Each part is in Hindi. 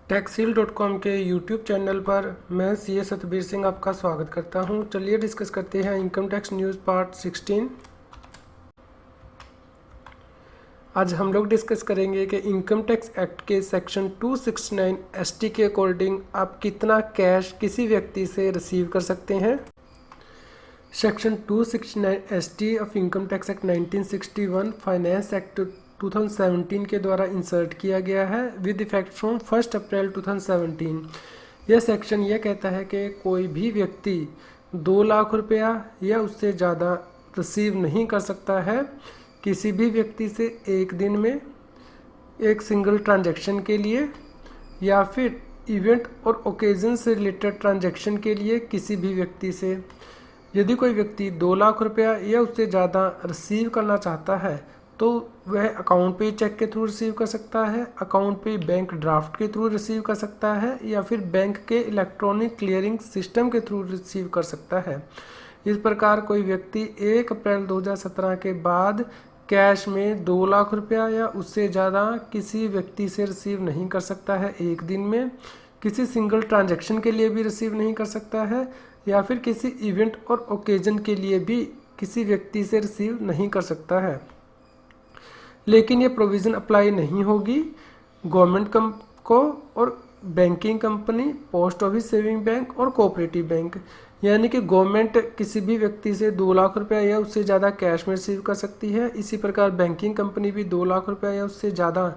टैक्सील.com के यूट्यूब चैनल पर मैं सीए सतबीर सिंह आपका स्वागत करता हूं। चलिए डिस्कस करते हैं इनकम टैक्स न्यूज़ पार्ट 16। आज हम लोग डिस्कस करेंगे कि इनकम टैक्स एक्ट के सेक्शन 269 एसटी के अकॉर्डिंग आप कितना कैश किसी व्यक्ति से रिसीव कर सकते हैं। Section 269 ST of income tax act 1961 finance act 2017 के द्वारा इंसर्ट किया गया है विद इफेक्ट फ्रॉम 1 अप्रैल 2017। यह सेक्शन यह कहता है कि कोई भी व्यक्ति 2 लाख रुपया या उससे ज़्यादा रिसीव नहीं कर सकता है किसी भी व्यक्ति से एक दिन में एक सिंगल ट्रांजैक्शन के लिए या फिर इवेंट और ओकेजन से रिलेटेड ट्रांजैक्शन के लिए किसी भी व्यक्ति से। यदि कोई व्यक्ति 2 लाख रुपया या उससे ज़्यादा रिसीव करना चाहता है तो वह अकाउंट पे चेक के थ्रू रिसीव कर सकता है, अकाउंट पे बैंक ड्राफ्ट के थ्रू रिसीव कर सकता है या फिर बैंक के इलेक्ट्रॉनिक क्लियरिंग सिस्टम के थ्रू रिसीव कर सकता है। इस प्रकार कोई व्यक्ति 1 अप्रैल 2017 के बाद कैश में 2 लाख रुपया या उससे ज़्यादा किसी व्यक्ति से रिसीव नहीं कर सकता है एक दिन में, किसी सिंगल ट्रांजैक्शन के लिए भी रिसीव नहीं कर सकता है या फिर किसी इवेंट और ओकेजन के लिए भी किसी व्यक्ति से रिसीव नहीं कर सकता है। लेकिन ये प्रोविज़न अप्लाई नहीं होगी गवर्नमेंट को और banking company, post office saving bank और कोऑपरेटिव बैंक। यानी कि गवर्नमेंट किसी भी व्यक्ति से 2 लाख रुपया या उससे ज़्यादा कैश में रिसीव कर सकती है। इसी प्रकार बैंकिंग कंपनी भी 2 लाख रुपया या उससे ज़्यादा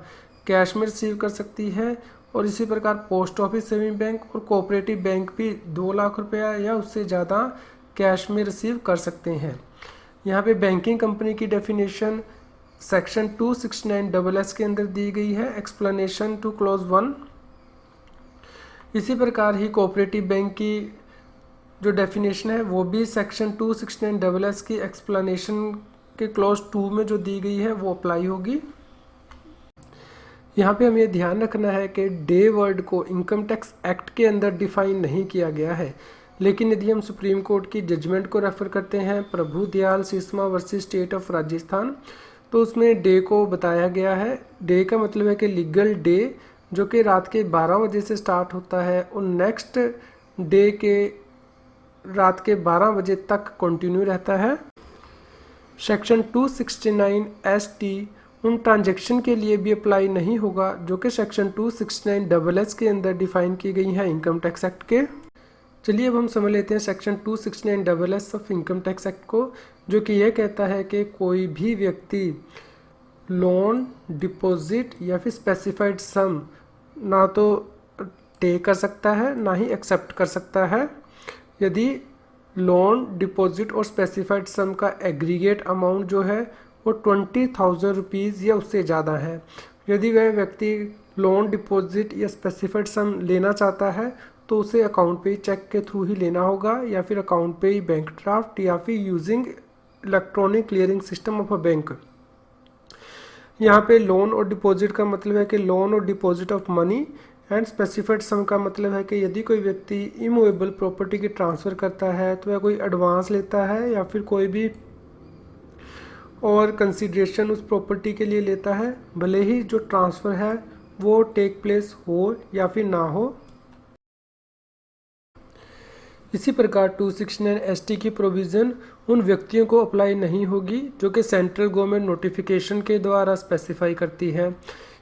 कैश में रिसीव कर सकती है और इसी प्रकार पोस्ट ऑफिस सेविंग बैंक और कोऑपरेटिव बैंक भी 2 लाख रुपया या उससे ज़्यादा कैश में रिसीव कर सकते हैं। यहाँ पे बैंकिंग कंपनी की डेफिनेशन सेक्शन 269 एस के अंदर दी गई है, एक्सप्लेनेशन टू क्लॉज 1। इसी प्रकार ही कोऑपरेटिव बैंक की जो डेफिनेशन है वो भी सेक्शन 269 एस की एक्सप्लेनेशन के क्लॉज 2 में जो दी गई है वो अप्लाई होगी। यहाँ पे हमें ध्यान रखना है कि डे वर्ड को इनकम टैक्स एक्ट के अंदर डिफाइन नहीं किया गया है, लेकिन यदि हम सुप्रीम कोर्ट की जजमेंट को रेफर करते हैं Prabhu Dayal Sisma versus state of Rajasthan, तो उसमें डे को बताया गया है। डे का मतलब है कि लीगल डे जो कि रात के 12 बजे से स्टार्ट होता है और नेक्स्ट डे के रात के 12 बजे तक कंटिन्यू रहता है। सेक्शन 269 एसटी उन ट्रांजैक्शन के लिए भी अप्लाई नहीं होगा जो कि सेक्शन 269 एस के अंदर डिफाइन की गई हैं इनकम टैक्स एक्ट के। चलिए अब हम समझ लेते हैं section 269 S of income tax act को, जो कि यह कहता है कि कोई भी व्यक्ति लोन, डिपॉजिट या फिर स्पेसिफाइड सम ना तो टेक कर सकता है ना ही एक्सेप्ट कर सकता है यदि लोन, डिपॉजिट और स्पेसिफाइड सम का एग्रीगेट अमाउंट जो है वो 20,000 रुपीज़ या उससे ज़्यादा है। यदि वह व्यक्ति लोन, डिपॉजिट या स्पेसिफाइड सम लेना चाहता है तो उसे अकाउंट पे चेक के थ्रू ही लेना होगा या फिर अकाउंट पे ही बैंक ड्राफ्ट या फिर using electronic clearing system of a bank. यहाँ पे लोन और डिपॉजिट का मतलब है कि लोन और deposit of money and specified sum का मतलब है कि यदि कोई व्यक्ति इमूवेबल प्रॉपर्टी की ट्रांसफ़र करता है तो वह कोई एडवांस लेता है या फिर कोई भी और कंसिडरेशन उस प्रॉपर्टी के लिए लेता है, भले ही जो ट्रांसफ़र है वो टेक प्लेस हो या फिर ना हो। इसी प्रकार 269 एसटी की प्रोविज़न उन व्यक्तियों को अप्लाई नहीं होगी जो कि सेंट्रल गवर्नमेंट नोटिफिकेशन के द्वारा स्पेसिफाई करती है।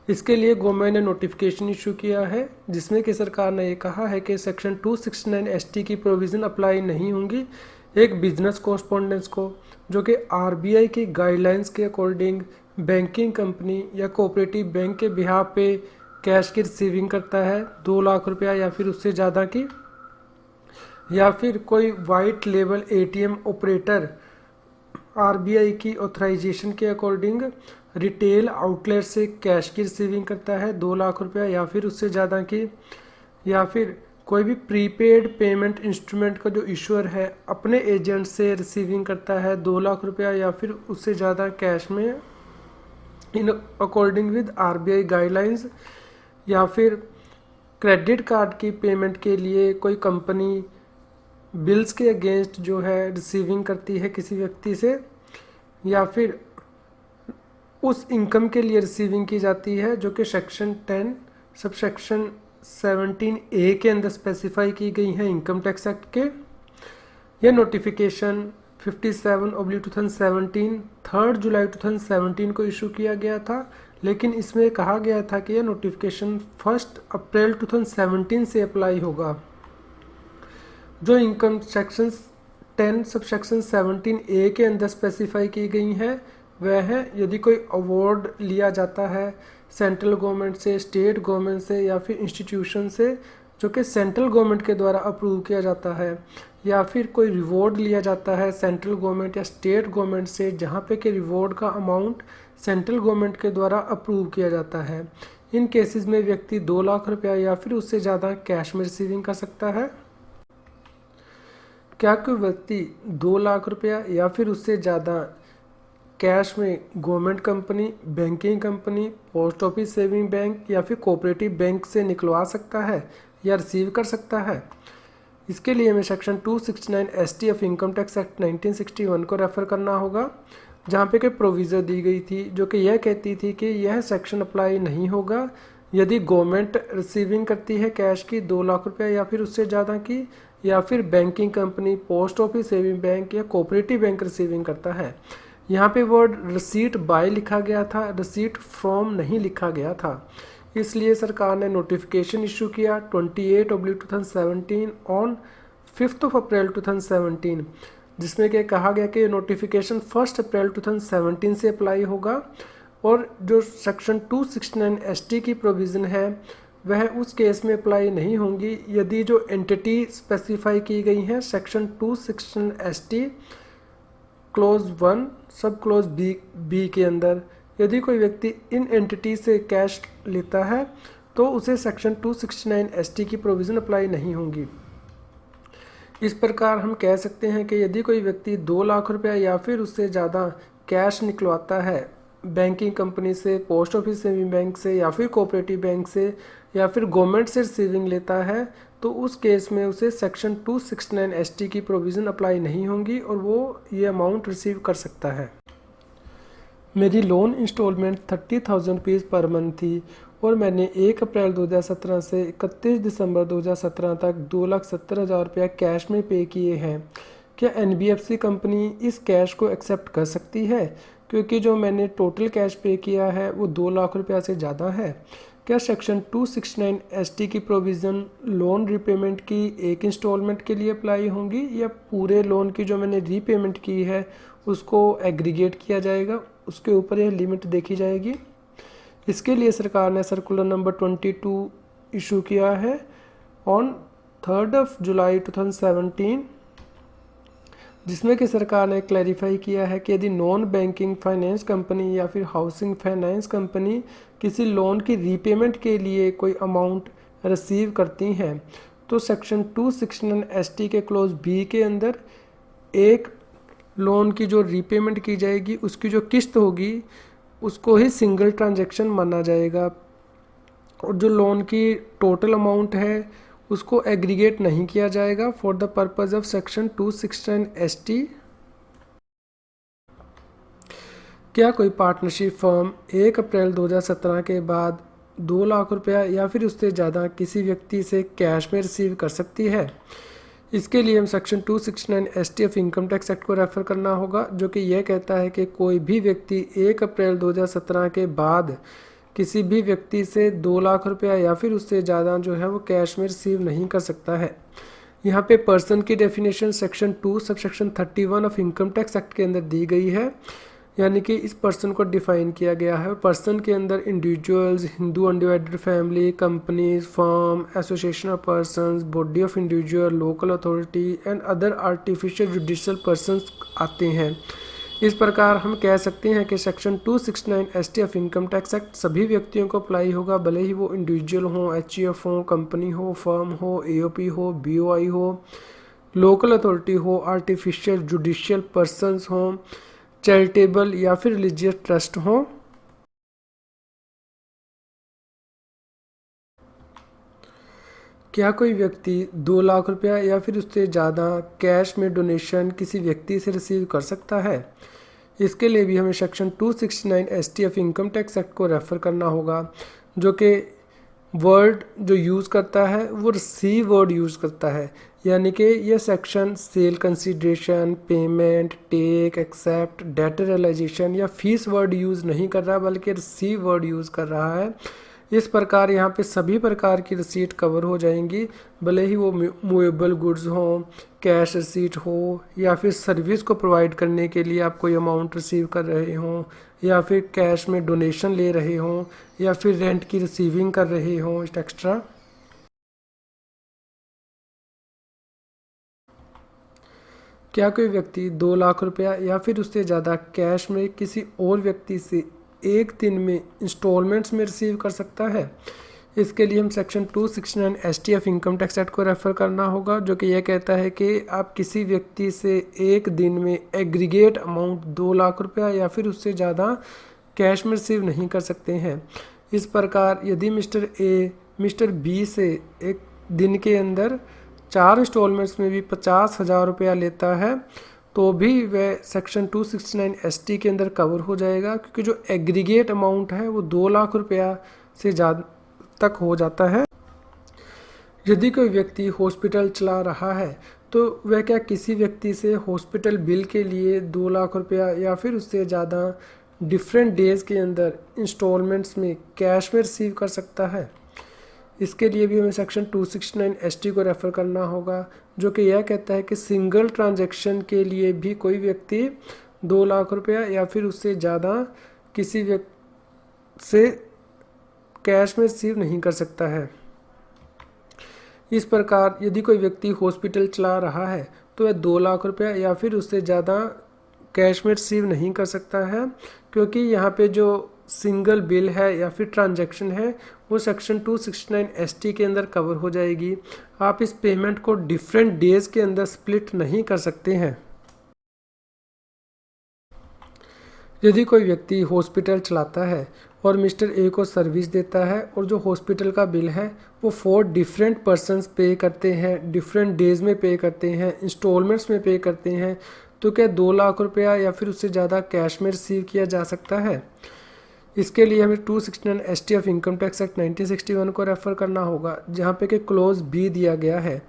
इसके लिए गवर्नमेंट ने नोटिफिकेशन इशू किया है जिसमें कि सरकार ने ये कहा है कि सेक्शन 269 एसटी की प्रोविज़न अप्लाई नहीं होंगी एक बिजनेस कॉरस्पॉन्डेंस को जो कि आरबीआई की गाइडलाइंस के अकॉर्डिंग बैंकिंग कंपनी या कोऑपरेटिव बैंक के बिहाफ पे कैश की रिसीविंग करता है 2 लाख रुपया या फिर उससे ज़्यादा की, या फिर कोई white label ATM operator RBI की ऑथराइजेशन के अकॉर्डिंग रिटेल आउटलेट से कैश की रिसीविंग करता है 2 लाख रुपया या फिर उससे ज़्यादा की, या फिर कोई भी प्रीपेड पेमेंट इंस्ट्रूमेंट का जो इशूअर है अपने एजेंट से रिसीविंग करता है 2 लाख रुपया या फिर उससे ज़्यादा कैश में in according with RBI guidelines, या फिर क्रेडिट कार्ड की पेमेंट के लिए कोई कंपनी बिल्स के अगेंस्ट जो है रिसीविंग करती है किसी व्यक्ति से, या फिर उस इनकम के लिए रिसीविंग की जाती है जो कि सेक्शन 10 सबसेक्शन 17A के अंदर स्पेसिफाई की गई हैं इनकम टैक्स एक्ट के। यह नोटिफिकेशन 57/2017 3 जुलाई 2017 को इशू किया गया था, लेकिन इसमें कहा गया था कि यह नोटिफिकेशन 1 अप्रैल 2017 से अप्लाई होगा। जो इनकम सेक्शन 10 सबसेक्शन 17A के अंदर स्पेसिफाई की गई हैं वह है, यदि कोई अवार्ड लिया जाता है सेंट्रल गवर्नमेंट से, स्टेट गवर्नमेंट से या फिर इंस्टीट्यूशन से जो कि सेंट्रल गवर्नमेंट के द्वारा अप्रूव किया जाता है, या फिर कोई रिवॉर्ड लिया जाता है सेंट्रल गवर्नमेंट या स्टेट गवर्नमेंट से जहाँ पे कि रिवॉर्ड का अमाउंट सेंट्रल गवर्नमेंट के द्वारा अप्रूव किया जाता है, इन केसेस में व्यक्ति 2 लाख रुपया या फिर उससे ज़्यादा कैश में रिसीविंग कर सकता है। क्या कोई व्यक्ति 2 लाख रुपया या फिर उससे ज़्यादा कैश में government company, banking company, post office saving bank या फिर कोऑपरेटिव बैंक से निकलवा सकता है या रिसीव कर सकता है? इसके लिए हमें section 269 ST of income tax act 1961 को रेफ़र करना होगा, जहाँ पे कि प्रोविज़न दी गई थी जो कि यह कहती थी कि यह सेक्शन अप्लाई नहीं होगा यदि गवर्नमेंट रिसीविंग करती है कैश की 2 लाख रुपया या फिर उससे ज़्यादा की, या फिर banking company, post office saving bank या कोऑपरेटिव बैंक रिसीविंग करता है। यहाँ पे वर्ड रिसीट बाय लिखा गया था, रिसीट फ्रॉम नहीं लिखा गया था, इसलिए सरकार ने नोटिफिकेशन इशू किया 28/2017 ऑन 5 अप्रैल 2017, जिसमें कि कहा गया कि नोटिफिकेशन 1 अप्रैल 2017 से अप्लाई होगा। और जो सेक्शन 269 ST की प्रोविज़न है वह उस केस में अप्लाई नहीं होंगी यदि जो एंटिटी स्पेसिफाई की गई हैं सेक्शन 269 ST क्लोज 1 सब क्लोज बी के अंदर, यदि कोई व्यक्ति इन एंटिटी से कैश लेता है तो उसे सेक्शन 269 ST की प्रोविज़न अप्लाई नहीं होंगी। इस प्रकार हम कह सकते हैं कि यदि कोई व्यक्ति 2 लाख रुपया या फिर उससे ज़्यादा कैश निकलवाता है बैंकिंग कंपनी से, पोस्ट ऑफिस सेविंग बैंक से या फिर कोऑपरेटिव बैंक से या फिर गवर्नमेंट से रिसीविंग लेता है, तो उस केस में उसे सेक्शन 269 ST की प्रोविज़न अप्लाई नहीं होंगी और वो ये अमाउंट रिसीव कर सकता है। मेरी loan installment 30,000 rupees per month थी और मैंने 1 अप्रैल 2017 से 31 दिसंबर 2017 तक 2,70,000 रुपया कैश में पे किए हैं। क्या NBFC कंपनी इस कैश को एक्सेप्ट कर सकती है, क्योंकि जो मैंने टोटल कैश पे किया है वो 2 लाख रुपया से ज़्यादा है? क्या सेक्शन 269 ST की प्रोविज़न लोन रीपेमेंट की एक इंस्टॉलमेंट के लिए अप्लाई होंगी या पूरे लोन की जो मैंने रीपेमेंट की है उसको एग्रीगेट किया जाएगा, उसके ऊपर यह लिमिट देखी जाएगी? इसके लिए सरकार ने सर्कुलर नंबर 22 इशू किया है ऑन 3 जुलाई 2017, जिसमें कि सरकार ने क्लैरिफाई किया है कि यदि नॉन बैंकिंग फाइनेंस कंपनी या फिर हाउसिंग फाइनेंस कंपनी किसी लोन की रीपेमेंट के लिए कोई अमाउंट रिसीव करती हैं तो सेक्शन 269 ST के क्लोज बी के अंदर एक लोन की जो रीपेमेंट की जाएगी उसकी जो किस्त होगी उसको ही सिंगल ट्रांजैक्शन माना जाएगा और जो लोन की टोटल अमाउंट है उसको एग्रीगेट नहीं किया जाएगा for the purpose of section 269 ST। क्या कोई पार्टनरशिप फर्म 1 अप्रैल 2017 के बाद 2 लाख रुपया या फिर उससे ज़्यादा किसी व्यक्ति से कैश में रिसीव कर सकती है? इसके लिए हम section 269 ST of income tax act को रेफ़र करना होगा, जो कि यह कहता है कि कोई भी व्यक्ति 1 अप्रैल 2017 के बाद किसी भी व्यक्ति से 2 लाख रुपया या फिर उससे ज़्यादा जो है वो कैश में रिसीव नहीं कर सकता है। यहाँ पे पर्सन की definition section 2 subsection 31 of income tax act के अंदर दी गई है, यानी कि इस पर्सन को डिफाइन किया गया है। पर्सन के अंदर individuals, Hindu undivided family, companies, firm, association of persons, body of individual, local authority and other artificial judicial persons आते हैं। इस प्रकार हम कह सकते हैं कि section 269 ST of income tax act सभी व्यक्तियों को अप्लाई होगा, भले ही वो इंडिविजुअल हो, HUF हो, कंपनी हो, फर्म हो, AOP हो, BOI हो, लोकल अथॉरिटी हो, आर्टिफिशियल जुडिशियल पर्संस हो, चैरिटेबल या फिर रिलीजियस ट्रस्ट हो। क्या कोई व्यक्ति 2 लाख रुपया या फिर उससे ज़्यादा कैश में डोनेशन किसी व्यक्ति से रिसीव कर सकता है? इसके लिए भी हमें section 269 ST of income tax act को रेफ़र करना होगा, जो कि वर्ड जो यूज़ करता है वो रिसीव वर्ड यूज़ करता है, यानी कि यह section sale consideration, payment, take, accept, date realization या फीस वर्ड यूज़ नहीं कर रहा बल्कि रिसीव वर्ड यूज़ कर रहा है। इस प्रकार यहाँ पे सभी प्रकार की रिसीट कवर हो जाएंगी, भले ही वो मूवेबल गुड्स हों, कैश रिसीट हो, या फिर सर्विस को प्रोवाइड करने के लिए आप कोई अमाउंट रिसीव कर रहे हों, या फिर कैश में डोनेशन ले रहे हों, या फिर रेंट की रिसीविंग कर रहे हों एक्स्ट्रा। क्या कोई व्यक्ति 2 लाख रुपया या फिर उससे ज़्यादा कैश में किसी और व्यक्ति से एक दिन में इंस्टॉलमेंट्स में रिसीव कर सकता है? इसके लिए हम section 269 STF income tax act को रेफ़र करना होगा, जो कि यह कहता है कि आप किसी व्यक्ति से एक दिन में एग्रीगेट अमाउंट 2 लाख रुपया या फिर उससे ज़्यादा कैश में रिसीव नहीं कर सकते हैं। इस प्रकार यदि मिस्टर ए मिस्टर बी से एक दिन के अंदर 4 इंस्टॉलमेंट्स में भी 50,000 रुपया लेता है तो भी वह सेक्शन 269 ST के अंदर कवर हो जाएगा, क्योंकि जो एग्रीगेट अमाउंट है वो 2 लाख रुपया से ज़्यादा तक हो जाता है। यदि कोई व्यक्ति हॉस्पिटल चला रहा है तो वह क्या किसी व्यक्ति से हॉस्पिटल बिल के लिए 2 लाख रुपया या फिर उससे ज़्यादा डिफरेंट डेज़ के अंदर इंस्टॉलमेंट्स में कैश में रिसीव कर सकता है? इसके लिए भी हमें सेक्शन 269 ST को रेफ़र करना होगा, जो कि यह कहता है कि सिंगल ट्रांजैक्शन के लिए भी कोई व्यक्ति 2 लाख रुपया या फिर उससे ज़्यादा किसी व्यक्ति से कैश में रिसीव नहीं कर सकता है। इस प्रकार यदि कोई व्यक्ति हॉस्पिटल चला रहा है तो वह 2 लाख रुपया या फिर उससे ज़्यादा कैश में रिसीव नहीं कर सकता है, क्योंकि यहाँ पे जो सिंगल बिल है या फिर ट्रांजैक्शन है वो सेक्शन 269 ST के अंदर कवर हो जाएगी। आप इस पेमेंट को डिफरेंट डेज़ के अंदर स्प्लिट नहीं कर सकते हैं। यदि कोई व्यक्ति हॉस्पिटल चलाता है और मिस्टर ए को सर्विस देता है और जो हॉस्पिटल का बिल है वो 4 डिफरेंट पर्सन्स पे करते हैं, डिफरेंट डेज़ में पे करते हैं, इंस्टॉलमेंट्स में पे करते हैं, तो क्या 2 लाख रुपया या फिर उससे ज़्यादा कैश में रिसीव किया जा सकता है? इसके लिए हमें 269 STF इनकम टैक्स एक्ट 1961 को रेफ़र करना होगा, जहाँ पे कि क्लोज बी दिया गया है।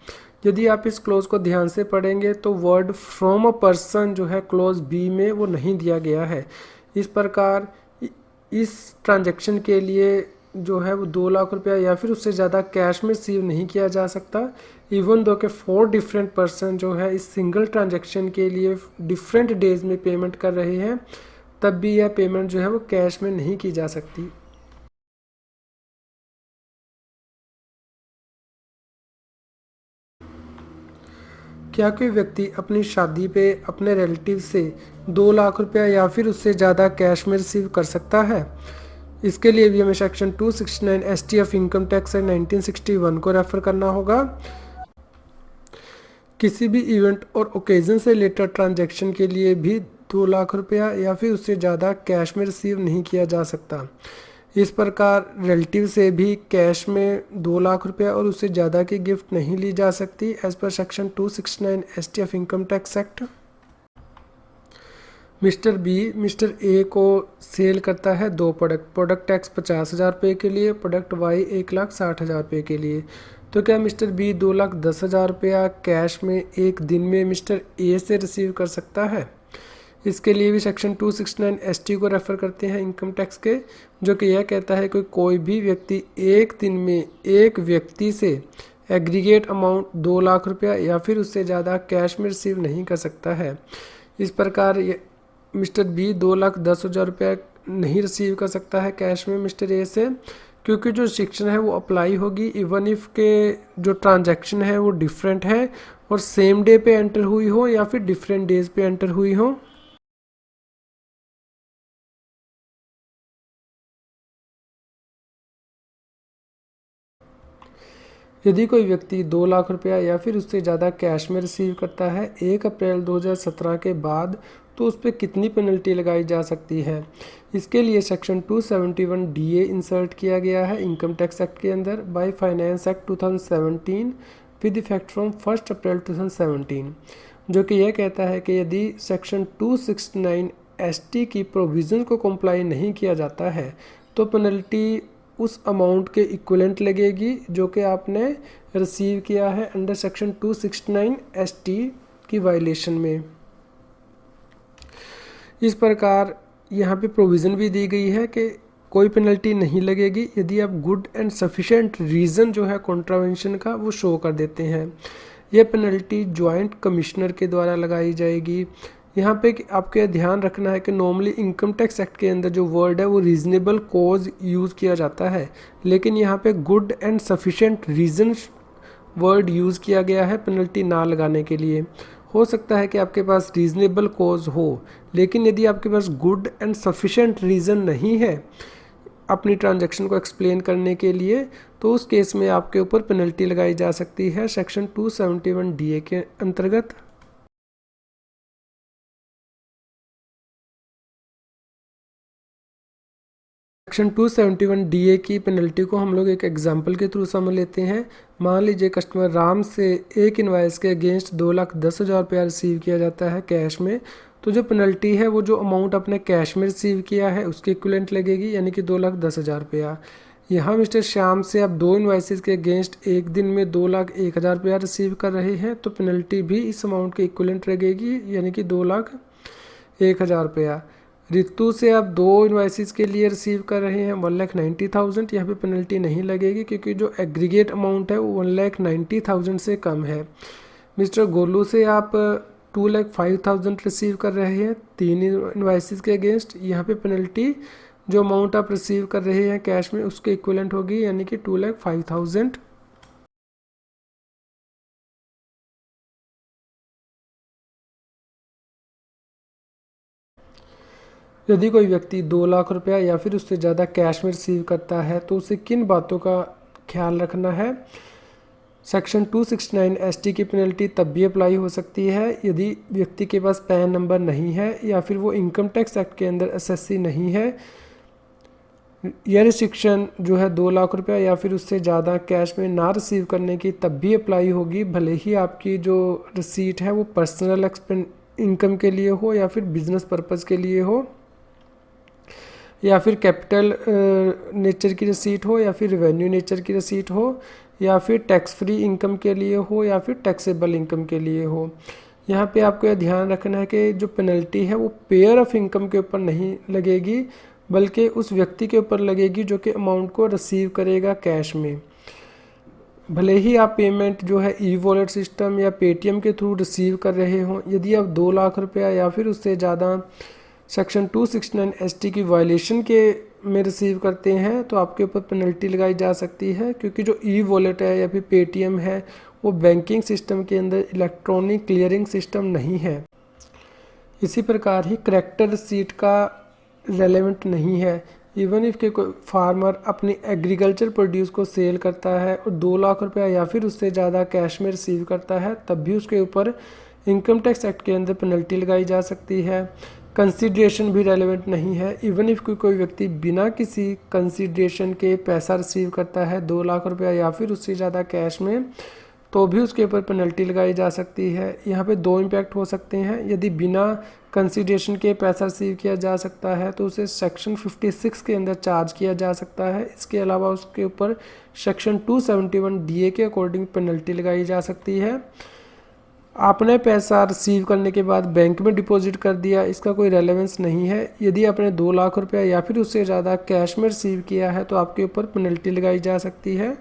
यदि आप इस क्लोज को ध्यान से पढ़ेंगे तो वर्ड फ्रॉम अ पर्सन जो है क्लोज बी में वो नहीं दिया गया है। इस प्रकार इस ट्रांजैक्शन के लिए जो है वो 2 लाख रुपया या फिर उससे ज़्यादा कैश में रिसीव नहीं किया जा सकता, इवन दो के 4 डिफरेंट पर्सन जो है इस सिंगल ट्रांजैक्शन के लिए डिफरेंट डेज में पेमेंट कर रहे हैं, तब भी यह पेमेंट जो है वो कैश में नहीं की जा सकती। क्या कोई व्यक्ति अपनी शादी पे अपने रिलेटिव से 2 लाख रुपया या फिर उससे ज़्यादा कैश में रिसीव कर सकता है? इसके लिए भी हमें section 269 STF income tax act 1961 को रेफ़र करना होगा। किसी भी इवेंट और ओकेज़न से रिलेटेड ट्रांजैक्शन के लिए भी 2 लाख रुपया या फिर उससे ज़्यादा कैश में रिसीव नहीं किया जा सकता। इस प्रकार रिलेटिव से भी कैश में 2 लाख रुपया और उससे ज़्यादा की गिफ्ट नहीं ली जा सकती as per section 269 STF income tax act. Mister B mister A को सेल करता है 2 प्रोडक्ट एक्स 50,000 रुपये के लिए, प्रोडक्ट वाई 1,60,000 रुपये के लिए। तो क्या मिस्टर बी 2,10,000 रुपया कैश में एक दिन में मिस्टर ए से रिसीव कर सकता है? इसके लिए भी सेक्शन 269 ST को रेफ़र करते हैं इनकम टैक्स के, जो कि यह कहता है कि कोई भी व्यक्ति एक दिन में एक व्यक्ति से एग्रीगेट अमाउंट 2 लाख रुपया या फिर उससे ज़्यादा कैश में रिसीव नहीं कर सकता है। इस प्रकार मिस्टर बी 2,10,000 रुपया नहीं रिसीव कर सकता है कैश में मिस्टर ए से, क्योंकि जो रिस्ट्रिक्शन है वो अप्लाई होगी इवन इफ़ के जो ट्रांजैक्शन है वो डिफरेंट है और सेम डे पे एंटर हुई हो या फिर डिफरेंट डेज पे एंटर हुई हो। यदि कोई व्यक्ति 2 लाख रुपया या फिर उससे ज़्यादा कैश में रिसीव करता है 1 अप्रैल 2017 के बाद, तो उस पर कितनी पेनल्टी लगाई जा सकती है? इसके लिए सेक्शन 271 DA इंसर्ट किया गया है इनकम टैक्स एक्ट के अंदर bye finance act 2017 with effect from 1 अप्रैल 2017, जो कि यह कहता है कि यदि सेक्शन 269 ST की प्रोविज़न को कंप्लाई नहीं किया जाता है तो पेनल्टी उस अमाउंट के इक्विवेलेंट लगेगी जो कि आपने रिसीव किया है अंडर सेक्शन 269 ST की वायलेशन में। इस प्रकार यहाँ पे प्रोविज़न भी दी गई है कि कोई पेनल्टी नहीं लगेगी यदि आप गुड एंड सफिशेंट रीज़न जो है कॉन्ट्रावेंशन का वो शो कर देते हैं। यह पेनल्टी जॉइंट कमिश्नर के द्वारा लगाई जाएगी। यहाँ पे आपको ध्यान रखना है कि नॉर्मली इनकम टैक्स एक्ट के अंदर जो वर्ड है वो रीज़नेबल कॉज यूज़ किया जाता है, लेकिन यहाँ पे good and sufficient reason word use किया गया है पेनल्टी ना लगाने के लिए। हो सकता है कि आपके पास रीज़नेबल कॉज हो, लेकिन यदि आपके पास गुड एंड सफिशेंट रीज़न नहीं है अपनी ट्रांजैक्शन को एक्सप्लेन करने के लिए, तो उस केस में आपके ऊपर पेनल्टी लगाई जा सकती है सेक्शन 271 DA के अंतर्गत। सेक्शन 271 DA की पेनल्टी को हम लोग एक एग्जांपल के थ्रू समझ लेते हैं। मान लीजिए कस्टमर राम से एक इनवाइस के अगेंस्ट 2,10,000 रुपया रिसीव किया जाता है कैश में, तो जो पेनल्टी है वो जो अमाउंट आपने कैश में रिसीव किया है उसके इक्विवेलेंट लगेगी, यानी कि 2,10,000 रुपया। यहाँ मिस्टर श्याम से आप 2 इनवाइसेस के अगेंस्ट एक दिन में 2,01,000 रुपया रिसीव कर रहे हैं, तो पेनल्टी भी इस अमाउंट के इक्विवेलेंट लगेगी, यानी कि 2,01,000 रुपया। रितु से आप 2 इनवाइसेस के लिए रिसीव कर रहे हैं 1,90,000, यहाँ पे पेनल्टी नहीं लगेगी क्योंकि जो एग्रीगेट अमाउंट है वो 1,90,000 से कम है। मिस्टर गोलू से आप 2,05,000 रिसीव कर रहे हैं 3 इनवाइसेस के अगेंस्ट, यहाँ पे पेनल्टी जो अमाउंट आप रिसीव कर रहे हैं कैश में उसके इक्विवेलेंट होगी, यानी कि 2,05,000। यदि कोई व्यक्ति 2 लाख रुपया या फिर उससे ज़्यादा कैश में रिसीव करता है तो उसे किन बातों का ख्याल रखना है। सेक्शन 269 ST की पेनल्टी तब भी अप्लाई हो सकती है यदि व्यक्ति के पास पैन नंबर नहीं है या फिर वो इनकम टैक्स एक्ट के अंदर SSC नहीं है। यह रिस्ट्रिक्शन जो है 2 लाख रुपया या फिर उससे ज़्यादा कैश में ना रिसीव करने की तब भी अप्लाई होगी, भले ही आपकी जो रिसीट है वो पर्सनल इनकम के लिए हो या फिर बिजनेस पर्पज़ के लिए हो, या फिर कैपिटल नेचर की रिसीट हो या फिर रेवेन्यू नेचर की रिसीट हो, या फिर टैक्स फ्री इनकम के लिए हो या फिर टैक्सेबल इनकम के लिए हो। यहाँ पे आपको यह ध्यान रखना है कि जो पेनल्टी है वो पेयर ऑफ इनकम के ऊपर नहीं लगेगी, बल्कि उस व्यक्ति के ऊपर लगेगी जो कि अमाउंट को रिसीव करेगा कैश में। भले ही आप पेमेंट जो है ई-वॉलेट सिस्टम या पेटीएम के थ्रू रिसीव कर रहे हों, यदि आप 2 लाख रुपया या फिर उससे ज़्यादा सेक्शन 269 ST की वायलेशन के में रिसीव करते हैं तो आपके ऊपर पेनल्टी लगाई जा सकती है, क्योंकि जो ई-वॉलेट है या फिर पेटीएम है वो बैंकिंग सिस्टम के अंदर इलेक्ट्रॉनिक क्लियरिंग सिस्टम नहीं है। इसी प्रकार ही करेक्टर रिसीट का रेलेवेंट नहीं है। इवन इफ के कोई फार्मर अपनी एग्रीकल्चर प्रोड्यूस को सेल करता है और 2 लाख रुपया या फिर उससे ज़्यादा कैश में रिसीव करता है, तब भी उसके ऊपर इनकम टैक्स एक्ट के अंदर पेनल्टी लगाई जा सकती है। कंसीडरेशन भी रेलेवेंट नहीं है। इवन इफ कोई व्यक्ति बिना किसी कंसीडरेशन के पैसा रिसीव करता है 2 लाख रुपया या फिर उससे ज़्यादा कैश में, तो भी उसके ऊपर पेनल्टी लगाई जा सकती है। यहाँ पे 2 इम्पैक्ट हो सकते हैं। यदि बिना कंसीडरेशन के पैसा रिसीव किया जा सकता है तो उसे सेक्शन 56 के अंदर चार्ज किया जा सकता है। इसके अलावा उसके ऊपर सेक्शन 271 DA के अकॉर्डिंग पेनल्टी लगाई जा सकती है। आपने पैसा रिसीव करने के बाद बैंक में डिपॉजिट कर दिया, इसका कोई रेलेवेंस नहीं है। यदि आपने 2 लाख रुपया या फिर उससे ज़्यादा कैश में रिसीव किया है तो आपके ऊपर पेनल्टी लगाई जा सकती है।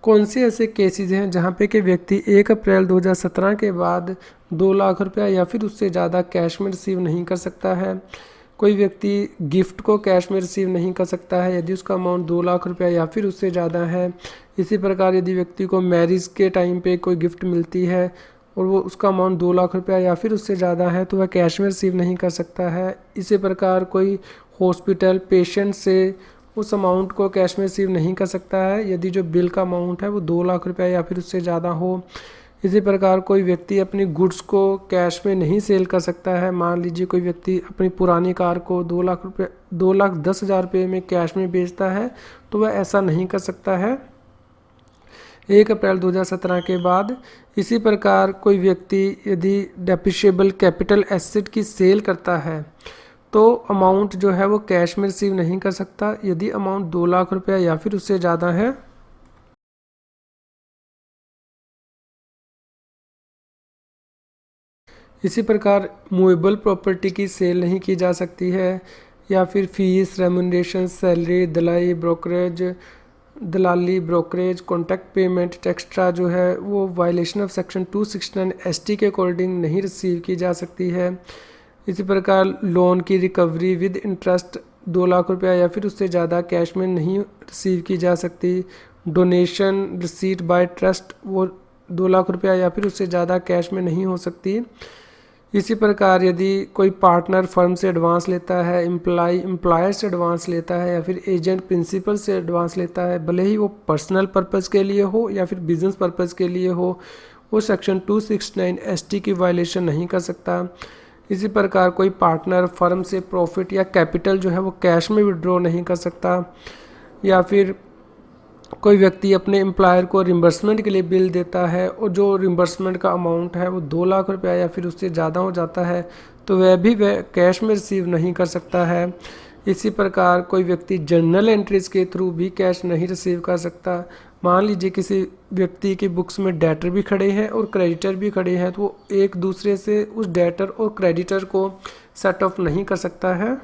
कौन से ऐसे केसेस हैं जहां पे कि व्यक्ति 1 अप्रैल 2017 के बाद 2 लाख रुपया या फिर उससे ज़्यादा कैश में रिसीव नहीं कर सकता है। कोई व्यक्ति गिफ्ट को कैश में रिसीव नहीं कर सकता है यदि उसका अमाउंट 2 लाख रुपया या फिर उससे ज़्यादा है। इसी प्रकार यदि व्यक्ति को मैरिज के टाइम पे कोई गिफ्ट मिलती है और वो उसका अमाउंट 2 लाख रुपया या फिर उससे ज़्यादा है तो वह कैश में रिसीव नहीं कर सकता है। इसी प्रकार कोई हॉस्पिटल पेशेंट से उस अमाउंट को कैश में रिसीव नहीं कर सकता है यदि जो बिल का अमाउंट है वो 2 लाख रुपया या फिर उससे ज़्यादा हो। इसी प्रकार कोई व्यक्ति अपनी गुड्स को कैश में नहीं सेल कर सकता है। मान लीजिए कोई व्यक्ति अपनी पुरानी कार को 2,10,000 रुपये में कैश में बेचता है तो वह ऐसा नहीं कर सकता है। 1 अप्रैल 2017 के बाद। इसी प्रकार कोई व्यक्ति यदि डेप्रिशिएबल कैपिटल एसेट की सेल करता है तो अमाउंट जो है वो कैश में रिसीव नहीं कर सकता यदि अमाउंट 2 लाख रुपया या फिर उससे ज़्यादा है। इसी प्रकार मूवेबल प्रॉपर्टी की सेल नहीं की जा सकती है, या फिर फीस, रेम्यूनरेशन, सैलरी, दलाली, ब्रोकरेज, कॉन्ट्रैक्ट पेमेंट एक्स्ट्रा जो है वो वायलेशन ऑफ सेक्शन 269 एसटी के अकॉर्डिंग नहीं रिसीव की जा सकती है। इसी प्रकार लोन की रिकवरी विद इंटरेस्ट 2 लाख रुपया या फिर उससे ज़्यादा कैश में नहीं रिसीव की जा सकती। डोनेशन रिसीट बाय ट्रस्ट वो 2 लाख रुपया या फिर उससे ज़्यादा कैश में नहीं हो सकती। इसी प्रकार यदि कोई पार्टनर फर्म से एडवांस लेता है, एम्प्लॉयर से एडवांस लेता है या फिर एजेंट प्रिंसिपल से एडवांस लेता है, भले ही वो पर्सनल पर्पज़ के लिए हो या फिर बिजनेस पर्पज़ के लिए हो, वो सेक्शन 269 एसटी की वायलेशन नहीं कर सकता। इसी प्रकार कोई पार्टनर फर्म से प्रॉफिट या कैपिटल जो है वो कैश में विड्रॉ नहीं कर सकता, या फिर कोई व्यक्ति अपने एम्प्लॉयर को रिम्बर्समेंट के लिए बिल देता है और जो रिम्बर्समेंट का अमाउंट है वो 2 लाख रुपया या फिर उससे ज़्यादा हो जाता है तो वह कैश में रिसीव नहीं कर सकता है। इसी प्रकार कोई व्यक्ति जर्नल एंट्रीज के थ्रू भी कैश नहीं रिसीव कर सकता। मान लीजिए किसी व्यक्ति की बुक्स में डेटर भी खड़े हैं और क्रेडिटर भी खड़े हैं, तो वो एक दूसरे से उस डेटर और क्रेडिटर को सेट ऑफ नहीं कर सकता है।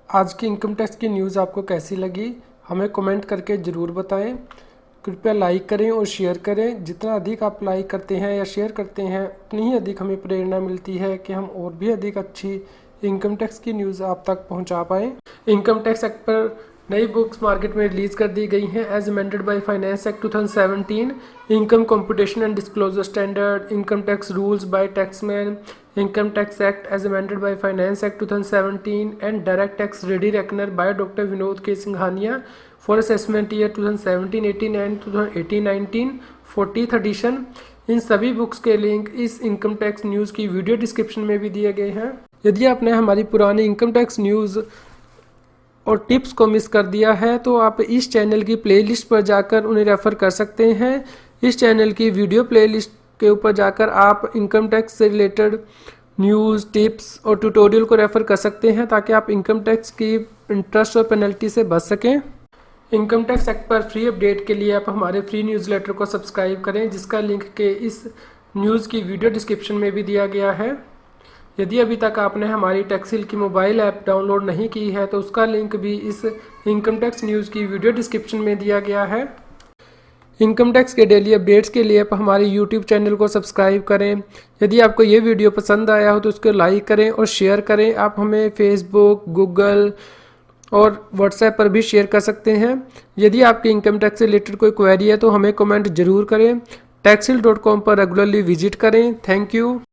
आज की इनकम टैक्स की न्यूज़ आपको कैसी लगी हमें कमेंट करके ज़रूर बताएं। कृपया लाइक करें और शेयर करें। जितना अधिक आप लाइक करते हैं या शेयर करते हैं उतनी ही अधिक हमें प्रेरणा मिलती है कि हम और भी अधिक अच्छी इनकम टैक्स की न्यूज़ आप तक पहुंचा पाएँ। इनकम टैक्स एक्ट पर नई बुक्स मार्केट में रिलीज़ कर दी गई हैं as amended by finance act 2017, income computation and disclosure standard, income tax rules by Taxmann, income tax act as amended by finance act 2017 and direct tax ready reckoner by doctor Vinod K Singhania for assessment year 2017-18 and 2018-19 40th edition. इन सभी बुक्स के लिंक इस इनकम टैक्स न्यूज़ की वीडियो डिस्क्रिप्शन में भी दिए गए हैं। यदि आपने हमारी पुरानी इनकम टैक्स न्यूज़ और टिप्स को मिस कर दिया है तो आप इस चैनल की प्लेलिस्ट पर जाकर उन्हें रेफ़र कर सकते हैं। इस चैनल की वीडियो प्लेलिस्ट के ऊपर जाकर आप इनकम टैक्स से रिलेटेड न्यूज़, टिप्स और ट्यूटोरियल को रेफ़र कर सकते हैं ताकि आप इनकम टैक्स की इंटरेस्ट और पेनल्टी से बच सकें। इनकम टैक्स एक्ट पर फ्री अपडेट के लिए आप हमारे फ्री न्यूज़लेटर को सब्सक्राइब करें, जिसका लिंक के इस न्यूज़ की वीडियो डिस्क्रिप्शन में भी दिया गया है। यदि अभी तक आपने हमारी टैक्सिल की मोबाइल ऐप डाउनलोड नहीं की है तो उसका लिंक भी इस इनकम टैक्स न्यूज़ की वीडियो डिस्क्रिप्शन में दिया गया है। इनकम टैक्स के डेली अपडेट्स के लिए आप हमारे यूट्यूब चैनल को सब्सक्राइब करें। यदि आपको ये वीडियो पसंद आया हो तो उसको लाइक करें और शेयर करें। आप हमें फेसबुक, गूगल और व्हाट्सएप पर भी शेयर कर सकते हैं। यदि आपकी इनकम टैक्स से रिलेटेड कोई क्वेरी है तो हमें कमेंट जरूर करें। taxil.com पर रेगुलरली विजिट करें। Thank you.